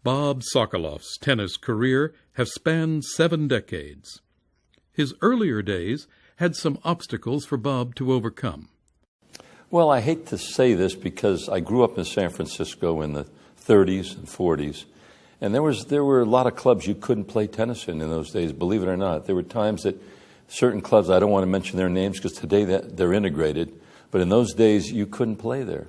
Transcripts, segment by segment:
Bob Sokolov's tennis career has spanned 7 decades. His earlier days had some obstacles for Bob to overcome. Well, I hate to say this because I grew up in San Francisco in the 30s and 40s, and there were a lot of clubs you couldn't play tennis in those days, believe it or not. There were times that certain clubs, I don't want to mention their names because today they're integrated, but in those days you couldn't play there.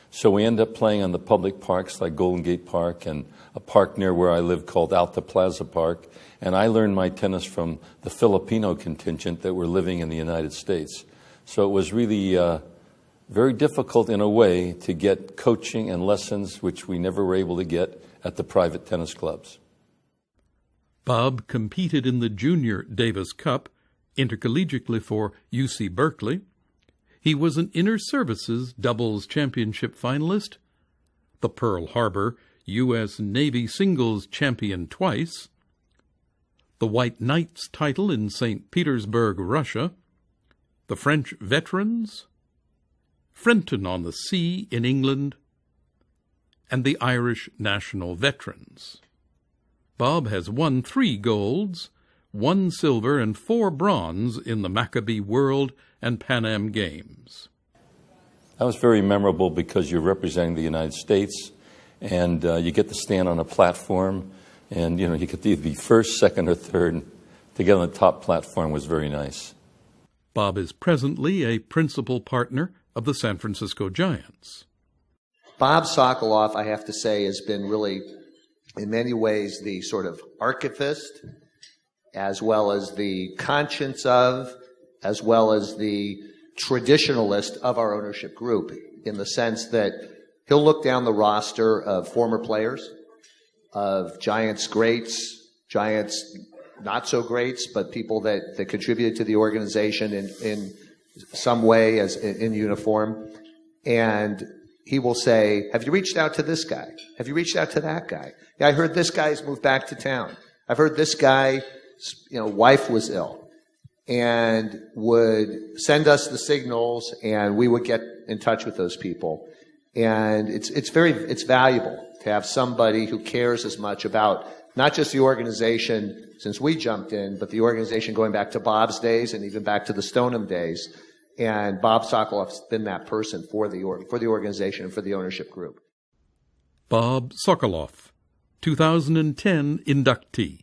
So we ended up playing on the public parks like Golden Gate Park and a park near where I live called Alta Plaza Park. And I learned my tennis from the Filipino contingent that were living in the United States. So it was really very difficult in a way to get coaching and lessons, which we never were able to get at the private tennis clubs. Bob competed in the Junior Davis Cup intercollegiately for UC Berkeley. He was an Innerservices doubles championship finalist, the Pearl Harbor U.S. Navy singles champion twice, the White Knights title in St. Petersburg, Russia, the French Veterans, Frinton on the Sea in England, and the Irish National Veterans. Bob has won 3 golds, 1 silver, and 4 bronze in the Maccabi World and Pan Am Games. That was very memorable because you're representing the United States, and you get to stand on a platform, and you get to either be first, second, or third. To get on the top platform was very nice. Bob is presently a principal partner of the San Francisco Giants. Bob Sockolov, I have to say, has been really, in many ways, the sort of archivist, as well as the conscience of, as well as the traditionalist of our ownership group, in the sense that he'll look down the roster of former players, of Giants greats, Giants not so greats, but people that contributed to the organization in some way as in uniform. And he will say, have you reached out to this guy? Have you reached out to that guy? Yeah, I heard this guy's moved back to town. I've heard this guy, wife was ill. And would send us the signals, and we would get in touch with those people. And it's valuable to have somebody who cares as much about not just the organization since we jumped in, but the organization going back to Bob's days and even back to the Stoneham days. And Bob Sokolov's been that person for the organization and for the ownership group. Bob Sokolov, 2010 inductee.